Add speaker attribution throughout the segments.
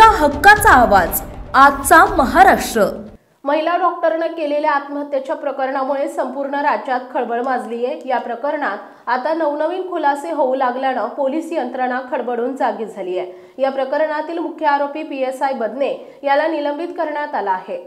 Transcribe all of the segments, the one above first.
Speaker 1: तुमच्या हक्काचा आवाज आजचा महाराष्ट्र।
Speaker 2: महिला डॉक्टरने केलेल्या आत्महत्येच्या प्रकरणामुळे संपूर्ण राज्यात खळबळ माजली आहे। या प्रकरणात आता नवनवीन खुलासे होऊ लागल्याने पोलीस यंत्रणा खडबडून जागी झाली आहे। या प्रकरणातील मुख्य आरोपी PSI बदने याला निलंबित करण्यात आला आहे।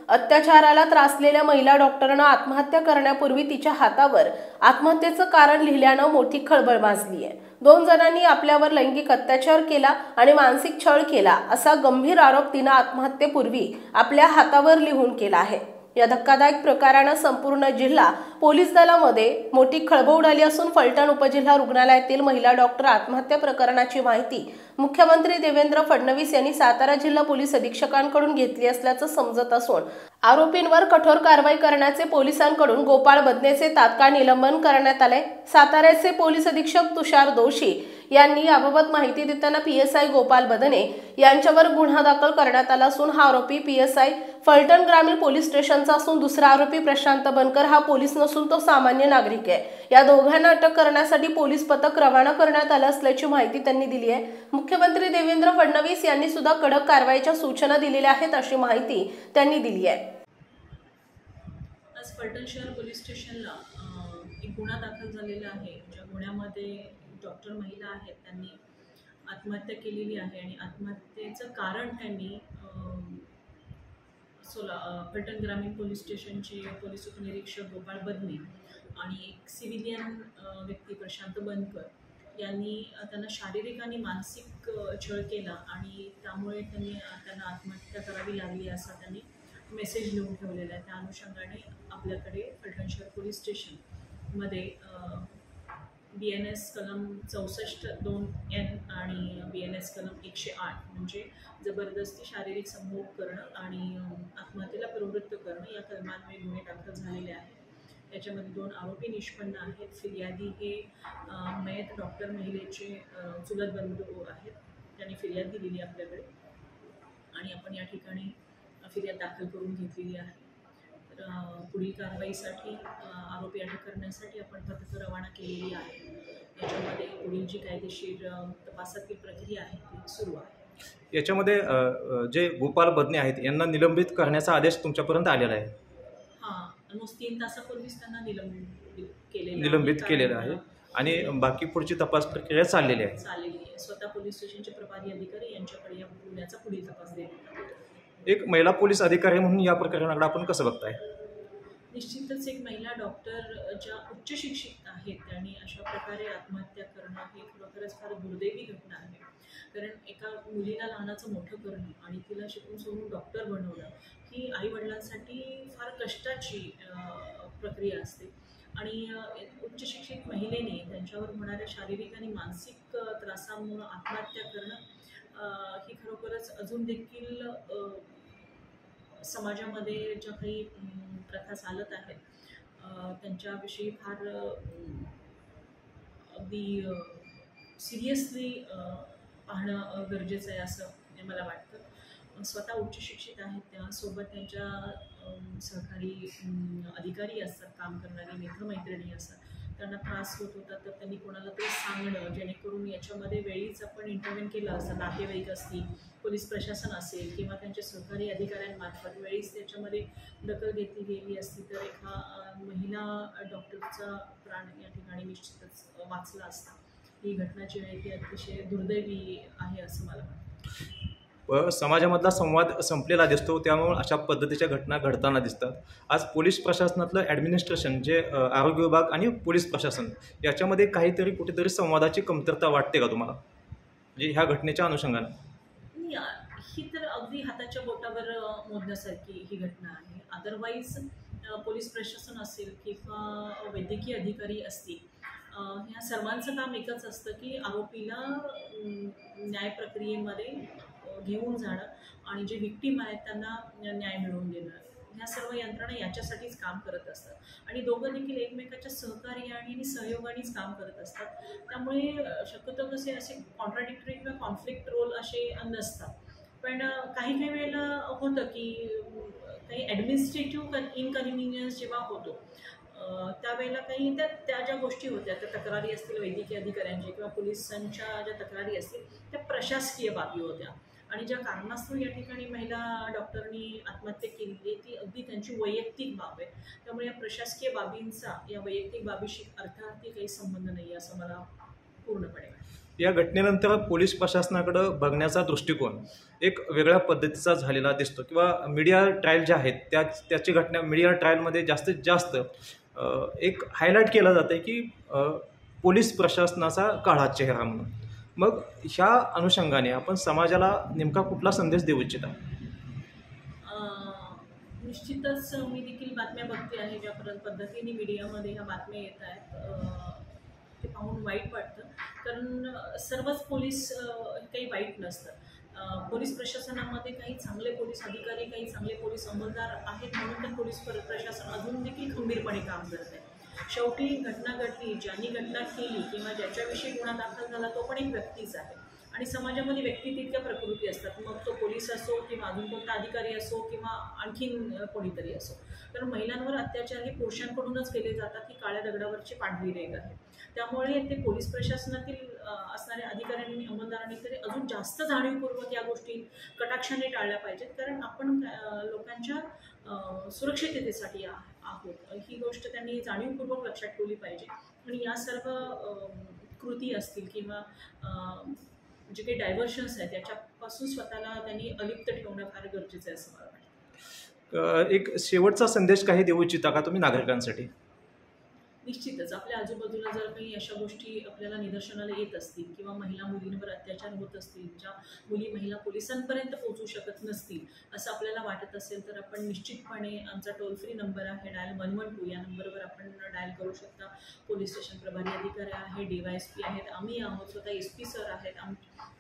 Speaker 2: अत्याचाराला त्रासलेल्या महिला डॉक्टरने आत्महत्या करण्यापूर्वी तिच्या हातावर आत्महत्येचं कारण लिहिल्याने मोठी खळबळ माजली आहे। 2 जणांनी आपल्यावर लैंगिक अत्याचार केला आणि मानसिक छळ केला असा गंभीर आरोप तिने आत्महत्येपूर्वी आपल्या हातावर लिहून केला आहे। या धक्कादायक प्रकाराने संपूर्ण जिल्हा पोलीस दलामध्ये मोठी खळबळ उडाली असून फलटण उपजिल्हा रुग्णालयातील महिला डॉक्टर आत्महत्या प्रकरणाची माहिती मुख्यमंत्री देवेंद्र फडणवीस यांनी सातारा जिल्हा पोलीस अधीक्षकांकडून घेतली असल्याचं समजत असून आरोपींवर कठोर कारवाई करण्याचे पोलिसांकडून गोपाळ बदनेचे तात्काळ निलंबन करण्यात आले। साताऱ्याचे पोलीस अधीक्षक तुषार दोशी यांनी याबाबत माहिती देताना PSI गोपाळ बदने यांच्यावर गुन्हा दाखल करण्यात आला असून हा आरोपी PSI फलटण ग्रामीण पोलीस स्टेशनचा असून दुसरा आरोपी प्रशांत बनकर हा पोलीस नसून तो सामान्य नागरिक आहे। या दोघांना अटक करण्यासाठी पोलीस पथक रवाना करण्यात आलं असल्याची माहिती त्यांनी दिली आहे। मुख्यमंत्री देवेंद्र फडणवीस यांनी सुद्धा कडक कारवाईच्या सूचना दिलेल्या आहेत अशी माहिती त्यांनी दिली आहे।
Speaker 3: आज फलटण शहर पोलीस स्टेशनला एक गुन्हा दाखल झालेला आहे। ज्या गुन्ह्यामध्ये डॉक्टर महिला आहेत त्यांनी आत्महत्या केलेली आहे आणि आत्महत्येचं कारण त्यांनी फलटण ग्रामीण पोलीस स्टेशनचे पोलीस उपनिरीक्षक गोपाळ बदने आणि एक सिव्हिलियन व्यक्ती प्रशांत बनकर यांनी त्यांना शारीरिक आणि मानसिक छळ केला आणि त्यामुळे त्यांना आत्महत्या करावी लागली असा त्यांनी मेसेज लिहून ठेवलेला आहे। त्या अनुषंगाने आपल्याकडे फलटण शहर पोलीस स्टेशनमध्ये BNS कलम 64(2)N आणि BNS कलम 108 म्हणजे जबरदस्ती शारीरिक संभोग करणं आणि आत्महत्येला प्रवृत्त करणं या कलमांमुळे गुन्हे दाखल झालेले आहेत। याच्यामध्ये 2 आरोपी निष्पन्न आहेत। फिर्यादी हे मयत डॉक्टर महिलेचे चुलत बंधू आहेत। त्यांनी फिर्याद दिलेली आपल्याकडे आणि आपण या ठिकाणी फिर्याद दाखल करून घेतलेली आहे। तर पुढील कारवाईसाठी आरोपी अटक करण्यासाठी आपण पथकं रवाना केलेली आहे। याच्यामध्ये पुढील जी कायदेशीर तपासातील प्रक्रिया आहे ती सुरू आहे।
Speaker 4: याच्यामध्ये जे गोपाळ बदने आहेत यांना निलंबित करण्याचा आदेश तुमच्यापर्यंत आलेला आहे?
Speaker 3: हां, ऑलमोस्ट 3 तासापूर्वीच त्यांना
Speaker 4: निलंबित केलेलं आहे आणि बाकी पुढची तपास प्रक्रिया चाललेली आहे।
Speaker 3: स्वतः पोलीस स्टेशनचे प्रभारी अधिकारी यांच्याकडे या गुन्ह्याचा पुढील तपास देण्यात।
Speaker 4: एक महिला पोलीस अधिकारी म्हणून या प्रकरणाकडे आपण कसं बघताय?
Speaker 3: निश्चितच एक महिला डॉक्टर ज्या उच्च शिक्षित आहेत त्यांनी अशा प्रकारे आत्महत्या करणं ही खरोखरच फार दुर्दैवी घटना आहे। कारण एका मुलीला लहानाचं मोठं करणं आणि तिला शिकून सवरून डॉक्टर बनवणं ही आईवडिलांसाठी फार कष्टाची प्रक्रिया असते आणि उच्च शिक्षित महिलेने त्यांच्यावर होणाऱ्या शारीरिक आणि मानसिक त्रासांमुळे आत्महत्या करणं ही खरोखरच अजून देखील समाजामध्ये ज्या काही प्रथा चालत आहेत त्यांच्याविषयी फार अगदी सिरियसली पाहणं गरजेचं आहे असं मला वाटतं। स्वतः उच्च शिक्षित आहेत, त्यासोबत त्यांच्या सहकारी अधिकारी असतात, काम करणारे मित्रमैत्रिणी असतात, त्यांना त्रास होत होता तर त्यांनी कोणाला तरी सांगणं जेणेकरून याच्यामध्ये वेळीच आपण इंटरव्हेन केलं असतं। नातेवाईक असतील, पोलीस प्रशासन असेल किंवा त्यांच्या सहकारी अधिकाऱ्यांमार्फत वेळीच त्याच्यामध्ये दखल घेतली गेली असती तर एका महिला डॉक्टरचा प्राण या ठिकाणी निश्चितच वाचला असता। ही घटना जी आहे ती अतिशय दुर्दैवी आहे असं मला वाटतं।
Speaker 4: समाजामधला संवाद संपलेला दिसतो, त्यामुळे अशा पद्धतीच्या घटना घडताना दिसतात। आज पोलीस प्रशासनातलं ॲडमिनिस्ट्रेशन जे आरोग्य विभाग आणि पोलीस प्रशासन याच्यामध्ये काहीतरी कुठेतरी संवादाची कमतरता वाटते का तुम्हाला, म्हणजे ह्या घटनेच्या अनुषंगाने?
Speaker 3: ही तर अगदी हाताच्या बोटावर मोजण्यासारखी ही घटना आहे। अदरवाईज पोलीस प्रशासन असेल किंवा वैद्यकीय अधिकारी असतील ह्या सर्वांचं काम एकच असतं की आरोपीला न्याय प्रक्रियेमध्ये घेऊन जाणं आणि जे विक्टीम आहेत त्यांना न्याय मिळवून देणं। ह्या सर्व यंत्रणा याच्यासाठीच काम करत असतात आणि दोघं देखील एकमेकाच्या सहकार्याने आणि सहयोगानेच काम करत असतात। त्यामुळे शक्यतो कसे असे कॉन्ट्राडिक्टरी किंवा कॉन्फ्लिक्ट रोल असे नसतात, पण काही वेळेला होतं की काही ॲडमिनिस्ट्रेटिव्ह इनकन्व्हिनियन्स जेव्हा होतो त्यावेळेला काही त्या ज्या गोष्टी होत्या त्या तक्रारी असतील वैद्यकीय अधिकाऱ्यांच्या किंवा पोलिसांच्या ज्या तक्रारी असतील त्या प्रशासकीय बाबी होत्या आणि ज्या कारणास्तव या ठिकाणी महिला डॉक्टरनी आत्महत्या केली ती अगदी त्यांची वैयक्तिक बाब आहे. त्यामुळे या प्रशासकीय बाबींचा या वैयक्तिक बाबीशी अर्थार्थी काही संबंध नाही असं मला पूर्णपणे वाटतं.
Speaker 4: या घटनेनंतर पोलीस प्रशासनाकडे बघण्याचा दृष्टिकोन एक वेगळ्या पद्धतीचा झालेला दिसतो किंवा मीडिया ट्रायल ज्या आहेत त्याची घटना मीडिया ट्रायलमध्ये जास्तीत जास्त एक हायलाईट केलं जातं की पोलीस प्रशासनाचा काळा चेहरा म्हणून. मग ह्या अनुषंगाने आपण समाजाला नेमका कुठला संदेश देऊ इच्छिता?
Speaker 3: निश्चितच मी देखील बातम्या बघते आहे ज्या पद्धतीने मीडियामध्ये ह्या बातम्या येत आहेत ते पाहून वाईट वाटतं. कारण सर्वच पोलीस काही वाईट नसतं. पोलीस प्रशासनामध्ये काही चांगले पोलीस अधिकारी काही चांगले पोलीस अंमलदार आहेत म्हणून तर पोलीस प्रशासन अजून देखील खंबीरपणे काम करत आहे. शेवटी घटना घडली, ज्यांनी घटना केली किंवा ज्याच्याविषयी गुन्हा दाखल झाला तो पण एक व्यक्तीच आहे आणि समाजामध्ये व्यक्ती तितक्या प्रकृती असतात. मग तो पोलीस असो किंवा अजून कोणता अधिकारी असो किंवा आणखीन कोणीतरी असो. कारण महिलांवर अत्याचार हे पुरुषांकडूनच केले जातात ही काळ्या दगडावरची पांढरी रेघ आहे. त्यामुळे ते पोलीस प्रशासनातील असणाऱ्या अधिकाऱ्यांनी अंमलदारांनी तरी अजून जास्त जाणीवपूर्वक या गोष्टी कटाक्षाने टाळल्या पाहिजेत. कारण आपण लोकांच्या सुरक्षिततेसाठी आहोत ही गोष्ट त्यांनी जाणीवपूर्वक लक्षात ठेवली पाहिजे. आणि या सर्व कृती असतील किंवा जे काही डायव्हर्शन्स आहेत त्याच्यापासून स्वतःला त्यांनी अलिप्त ठेवणं फार गरजेचं आहे असं मला वाटतं.
Speaker 4: एक शेवटचा संदेश काही देऊ इच्छिता का तुम्ही नागरिकांसाठी?
Speaker 3: निश्चितच आपल्या आजूबाजूला जर काही अशा गोष्टी आपल्याला निदर्शनाला येत असतील किंवा मुलींवर अत्याचार होत असतील, ज्या महिला पोलिसांपर्यंत पोहोचू शकत नसतील असं आपल्याला वाटत असेल तर आपण निश्चितपणे आमचा टोल फ्री नंबर आहे डायल 112 या नंबरवर आपण डायल करू शकता. पोलीस स्टेशन प्रभारी अधिकारी आहे, DYSP आहेत, आम्ही आहोत, स्वतः SP सर आहेत.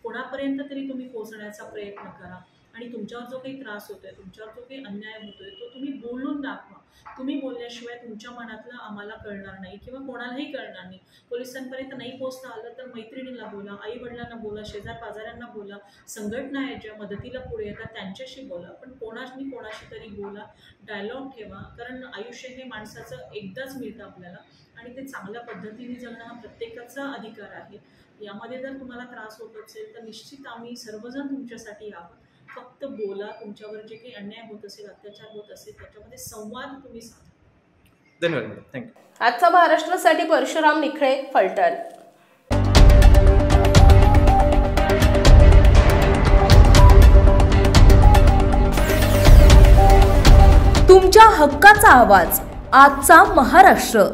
Speaker 3: कोणापर्यंत तरी तुम्ही पोहोचण्याचा प्रयत्न करा आणि तुमच्यावर जो काही त्रास होतोय, तुमच्यावर जो काही अन्याय होतोय तो तुम्ही बोलून दाखवा. तुम्ही बोलल्याशिवाय तुमच्या मनातलं आम्हाला कळणार नाही किंवा कोणालाही कळणार नाही. पोलिसांपर्यंत नाही पोहोचता आलं तर मैत्रिणीला बोला, आई वडिलांना बोला, शेजार पाजाऱ्यांना बोला, संघटना आहेत ज्या मदतीला पुढे येतात त्यांच्याशी बोला. पण कोणाशी तरी बोला, डायलॉग ठेवा. कारण आयुष्य हे माणसाचं एकदाच मिळतं आपल्याला आणि ते चांगल्या पद्धतीने जगणं हा प्रत्येकाचा अधिकार आहे. यामध्ये जर तुम्हाला त्रास होत असेल तर निश्चित आम्ही सर्वजण तुमच्यासाठी आहोत. फक्त बोला, तुमच्यावर जे काही अन्याय होत असेल, अत्याचार होत असेल त्याच्यामध्ये संवाद तुम्ही साधा.
Speaker 4: धन्यवाद, थँक्यू.
Speaker 2: आजचा महाराष्ट्रासाठी परशुराम निखळे, फलटण.
Speaker 1: तुमच्या हक्काचा आवाज, आजचा महाराष्ट्र.